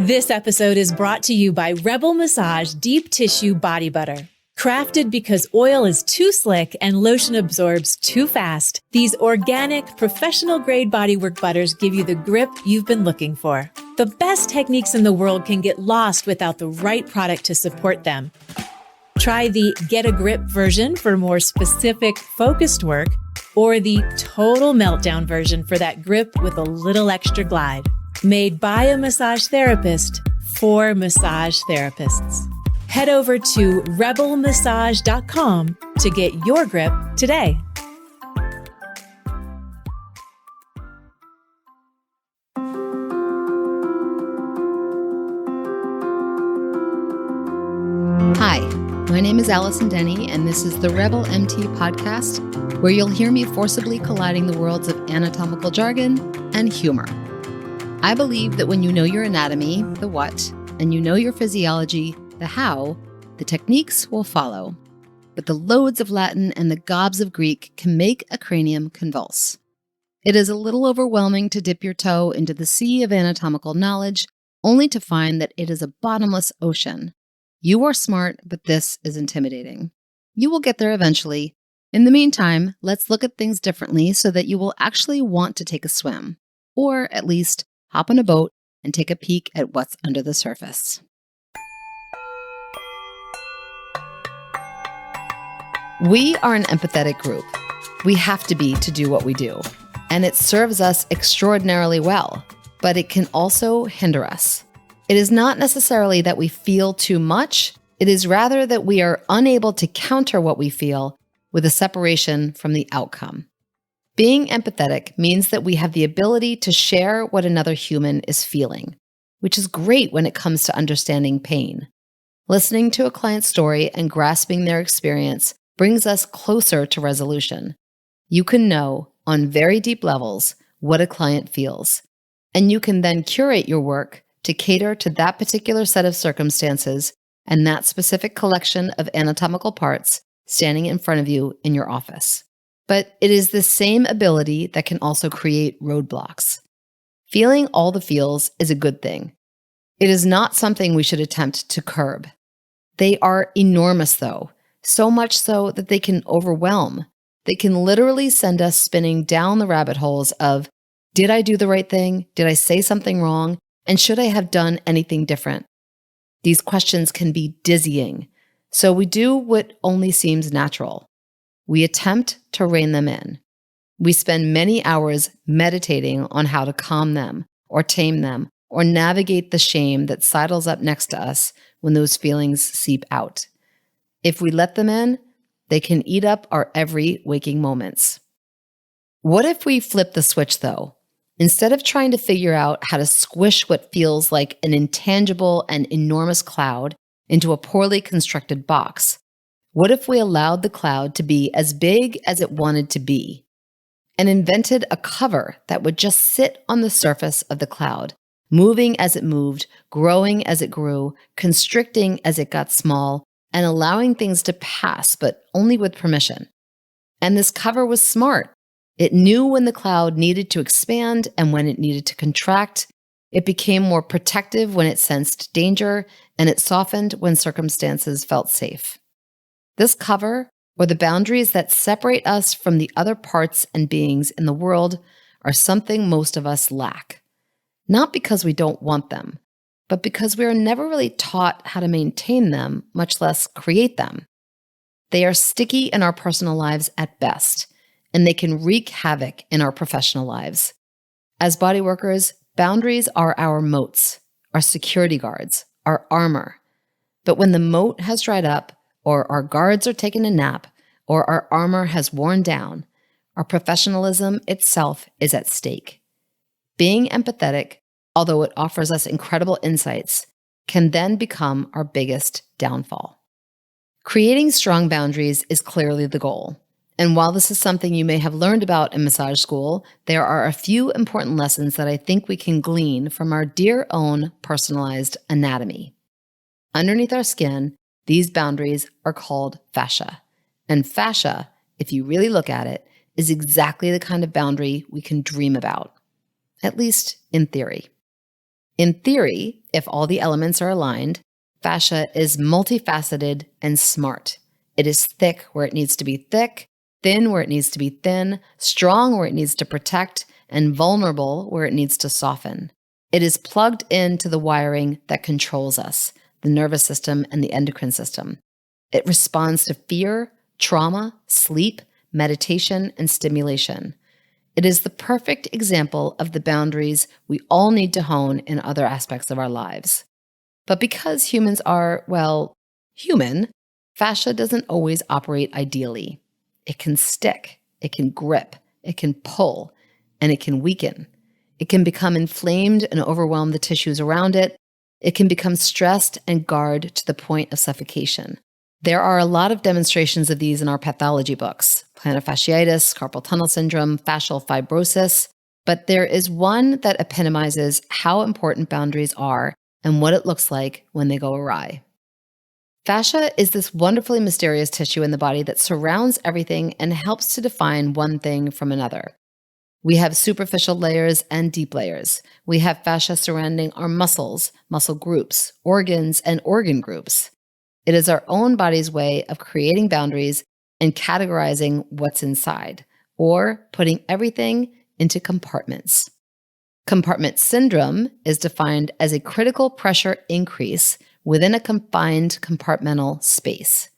This episode is brought to you by Rebel Massage Deep Tissue Body Butter. Crafted because oil is too slick and lotion absorbs too fast, these organic, professional-grade bodywork butters give you the grip you've been looking for. The best techniques in the world can get lost without the right product to support them. Try the Get a Grip version for more specific, focused work, or the Total Meltdown version for that grip with a little extra glide. Made by a massage therapist for massage therapists. Head over to rebelmassage.com to get your grip today. Hi, my name is Allison Denney, and this is the Rebel MT podcast, where you'll hear me forcibly colliding the worlds of anatomical jargon and humor. I believe that when you know your anatomy, the what, and you know your physiology, the how, the techniques will follow. But the loads of Latin and the gobs of Greek can make a cranium convulse. It is a little overwhelming to dip your toe into the sea of anatomical knowledge, only to find that it is a bottomless ocean. You are smart, but this is intimidating. You will get there eventually. In the meantime, let's look at things differently so that you will actually want to take a swim, or at least hop on a boat and take a peek at what's under the surface. We are an empathetic group. We have to be to do what we do. And it serves us extraordinarily well, but it can also hinder us. It is not necessarily that we feel too much. It is rather that we are unable to counter what we feel with a separation from the outcome. Being empathetic means that we have the ability to share what another human is feeling, which is great when it comes to understanding pain. Listening to a client's story and grasping their experience brings us closer to resolution. You can know, on very deep levels, what a client feels, and you can then curate your work to cater to that particular set of circumstances and that specific collection of anatomical parts standing in front of you in your office. But it is the same ability that can also create roadblocks. Feeling all the feels is a good thing. It is not something we should attempt to curb. They are enormous, though, so much so that they can overwhelm. They can literally send us spinning down the rabbit holes of, did I do the right thing? Did I say something wrong? And should I have done anything different? These questions can be dizzying, so we do what only seems natural. We attempt to rein them in. We spend many hours meditating on how to calm them, or tame them, or navigate the shame that sidles up next to us when those feelings seep out. If we let them in, they can eat up our every waking moments. What if we flip the switch, though? Instead of trying to figure out how to squish what feels like an intangible and enormous cloud into a poorly constructed box, what if we allowed the cloud to be as big as it wanted to be and invented a cover that would just sit on the surface of the cloud, moving as it moved, growing as it grew, constricting as it got small, and allowing things to pass, but only with permission. And this cover was smart. It knew when the cloud needed to expand and when it needed to contract. It became more protective when it sensed danger, and it softened when circumstances felt safe. This cover, or the boundaries that separate us from the other parts and beings in the world, are something most of us lack. Not because we don't want them, but because we are never really taught how to maintain them, much less create them. They are sticky in our personal lives at best, and they can wreak havoc in our professional lives. As bodyworkers, boundaries are our moats, our security guards, our armor. But when the moat has dried up, or our guards are taking a nap, or our armor has worn down, our professionalism itself is at stake. Being empathetic, although it offers us incredible insights, can then become our biggest downfall. Creating strong boundaries is clearly the goal. And while this is something you may have learned about in massage school, there are a few important lessons that I think we can glean from our dear own personalized anatomy. Underneath our skin, these boundaries are called fascia. And fascia, if you really look at it, is exactly the kind of boundary we can dream about, at least in theory. In theory, if all the elements are aligned, fascia is multifaceted and smart. It is thick where it needs to be thick, thin where it needs to be thin, strong where it needs to protect, and vulnerable where it needs to soften. It is plugged into the wiring that controls us, the nervous system and the endocrine system. It responds to fear, trauma, sleep, meditation, and stimulation. It is the perfect example of the boundaries we all need to hone in other aspects of our lives. But because humans are, well, human, fascia doesn't always operate ideally. It can stick, it can grip, it can pull, and it can weaken. It can become inflamed and overwhelm the tissues around it. It can become stressed and guard to the point of suffocation. There are a lot of demonstrations of these in our pathology books: plantar fasciitis, carpal tunnel syndrome, fascial fibrosis, but there is one that epitomizes how important boundaries are and what it looks like when they go awry. Fascia is this wonderfully mysterious tissue in the body that surrounds everything and helps to define one thing from another. We have superficial layers and deep layers. We have fascia surrounding our muscles, muscle groups, organs, and organ groups. It is our own body's way of creating boundaries and categorizing what's inside, or putting everything into compartments. Compartment syndrome is defined as a critical pressure increase within a confined compartmental space.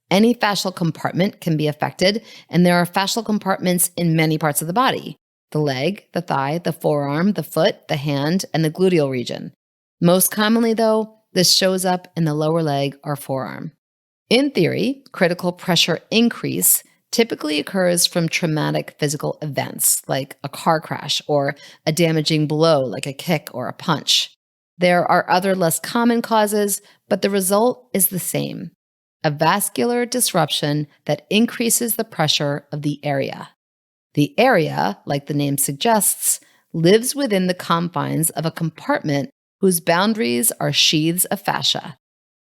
Any fascial compartment can be affected, and there are fascial compartments in many parts of the body: the leg, the thigh, the forearm, the foot, the hand, and the gluteal region. Most commonly, though, this shows up in the lower leg or forearm. In theory, critical pressure increase typically occurs from traumatic physical events like a car crash or a damaging blow like a kick or a punch. There are other less common causes, but the result is the same: a vascular disruption that increases the pressure of the area. The area, like the name suggests, lives within the confines of a compartment whose boundaries are sheaths of fascia.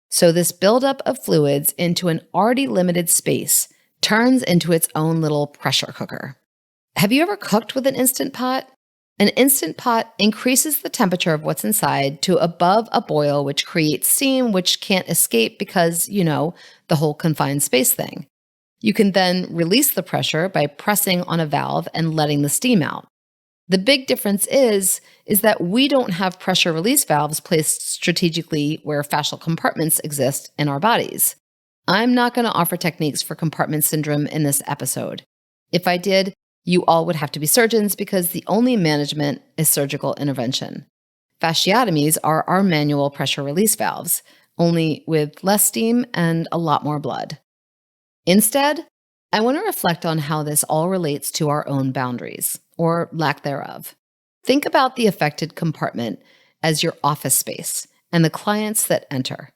So this buildup of fluids into an already limited space turns into its own little pressure cooker. Have you ever cooked with an Instant Pot? An Instant Pot increases the temperature of what's inside to above a boil, which creates steam, which can't escape because, the whole confined space thing. You can then release the pressure by pressing on a valve and letting the steam out. The big difference is that we don't have pressure release valves placed strategically where fascial compartments exist in our bodies. I'm not going to offer techniques for compartment syndrome in this episode. If I did, you all would have to be surgeons because the only management is surgical intervention. Fasciotomies are our manual pressure release valves, only with less steam and a lot more blood. Instead, I want to reflect on how this all relates to our own boundaries, or lack thereof. Think about the affected compartment as your office space and the clients that enter.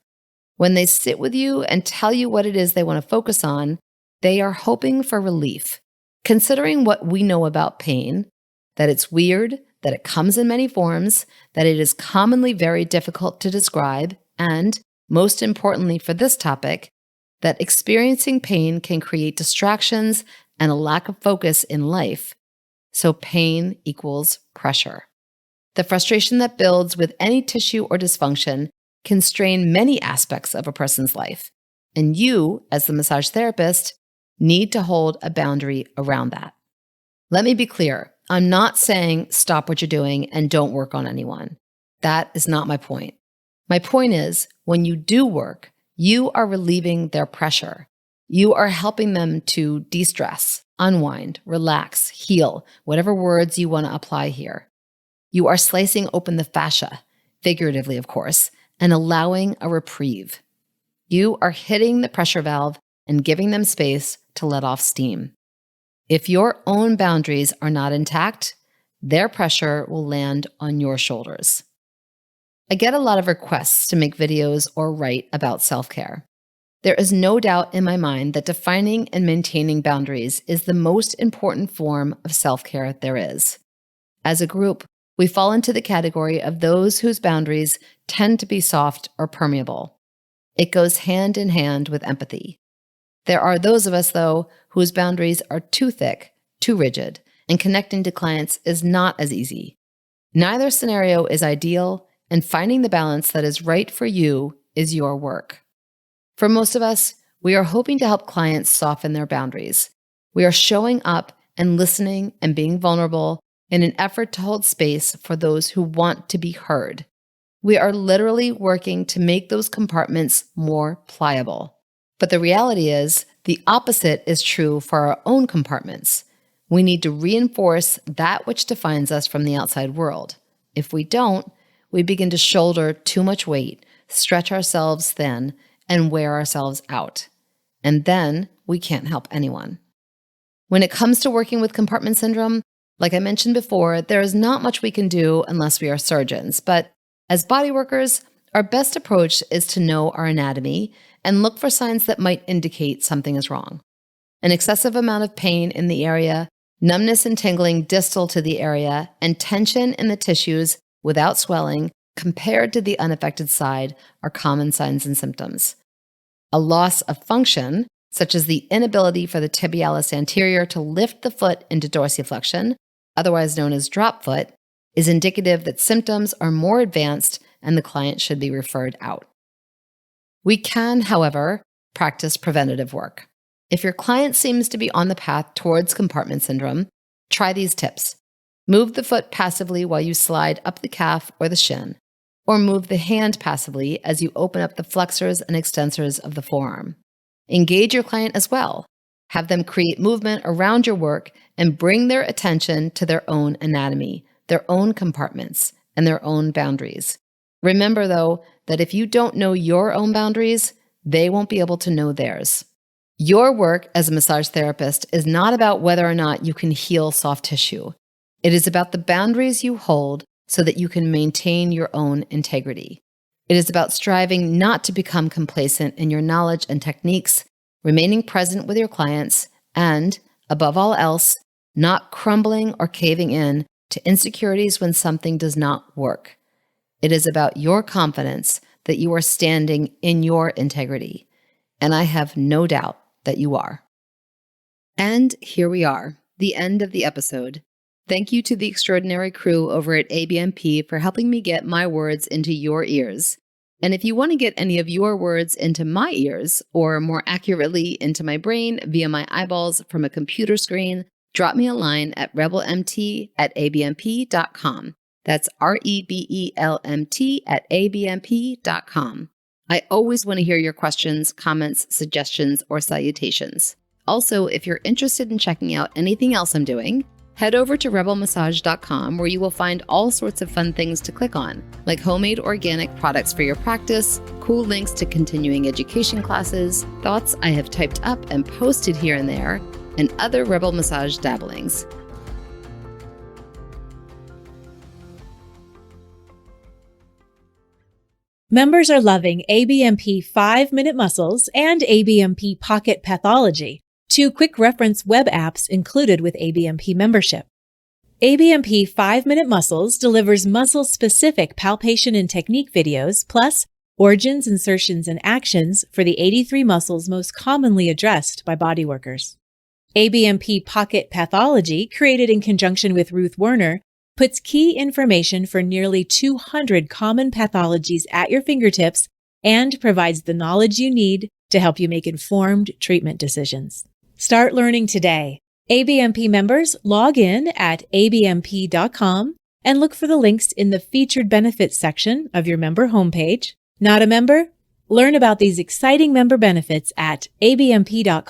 When they sit with you and tell you what it is they want to focus on, they are hoping for relief. Considering what we know about pain, that it's weird, that it comes in many forms, that it is commonly very difficult to describe, and, most importantly for this topic, that experiencing pain can create distractions and a lack of focus in life. So pain equals pressure. The frustration that builds with any tissue or dysfunction can strain many aspects of a person's life. And you, as the massage therapist, need to hold a boundary around that. Let me be clear. I'm not saying stop what you're doing and don't work on anyone. That is not my point. My point is, when you do work, you are relieving their pressure. You are helping them to de-stress, unwind, relax, heal, whatever words you want to apply here. You are slicing open the fascia, figuratively, of course, and allowing a reprieve. You are hitting the pressure valve and giving them space to let off steam. If your own boundaries are not intact, their pressure will land on your shoulders. I get a lot of requests to make videos or write about self-care. There is no doubt in my mind that defining and maintaining boundaries is the most important form of self-care there is. As a group, we fall into the category of those whose boundaries tend to be soft or permeable. It goes hand in hand with empathy. There are those of us, though, whose boundaries are too thick, too rigid, and connecting to clients is not as easy. Neither scenario is ideal, and finding the balance that is right for you is your work. For most of us, we are hoping to help clients soften their boundaries. We are showing up and listening and being vulnerable in an effort to hold space for those who want to be heard. We are literally working to make those compartments more pliable. But the reality is, the opposite is true for our own compartments. We need to reinforce that which defines us from the outside world. If we don't, we begin to shoulder too much weight, stretch ourselves thin, and wear ourselves out. And then we can't help anyone. When it comes to working with compartment syndrome, like I mentioned before, there is not much we can do unless we are surgeons. But as bodyworkers, our best approach is to know our anatomy and look for signs that might indicate something is wrong. An excessive amount of pain in the area, numbness and tingling distal to the area, and tension in the tissues without swelling compared to the unaffected side are common signs and symptoms. A loss of function, such as the inability for the tibialis anterior to lift the foot into dorsiflexion, otherwise known as drop foot, is indicative that symptoms are more advanced and the client should be referred out. We can, however, practice preventative work. If your client seems to be on the path towards compartment syndrome, try these tips. Move the foot passively while you slide up the calf or the shin, or move the hand passively as you open up the flexors and extensors of the forearm. Engage your client as well. Have them create movement around your work and bring their attention to their own anatomy, their own compartments, and their own boundaries. Remember, though, that if you don't know your own boundaries, they won't be able to know theirs. Your work as a massage therapist is not about whether or not you can heal soft tissue. It is about the boundaries you hold so that you can maintain your own integrity. It is about striving not to become complacent in your knowledge and techniques, remaining present with your clients, and, above all else, not crumbling or caving in to insecurities when something does not work. It is about your confidence that you are standing in your integrity, and I have no doubt that you are. And here we are, the end of the episode. Thank you to the extraordinary crew over at ABMP for helping me get my words into your ears. And if you want to get any of your words into my ears, or more accurately into my brain via my eyeballs from a computer screen, drop me a line at rebelmt@abmp.com. That's REBELMT@abmp.com. I always want to hear your questions, comments, suggestions, or salutations. Also, if you're interested in checking out anything else I'm doing, head over to rebelmassage.com where you will find all sorts of fun things to click on, like homemade organic products for your practice, cool links to continuing education classes, thoughts I have typed up and posted here and there, and other Rebel Massage dabblings. Members are loving ABMP 5-Minute Muscles and ABMP Pocket Pathology, 2 quick reference web apps included with ABMP membership. ABMP 5-Minute Muscles delivers muscle-specific palpation and technique videos, plus origins, insertions, and actions for the 83 muscles most commonly addressed by bodyworkers. ABMP Pocket Pathology, created in conjunction with Ruth Werner, puts key information for nearly 200 common pathologies at your fingertips and provides the knowledge you need to help you make informed treatment decisions. Start learning today. ABMP members log in at abmp.com and look for the links in the featured benefits section of your member homepage. Not a member? Learn about these exciting member benefits at abmp.com.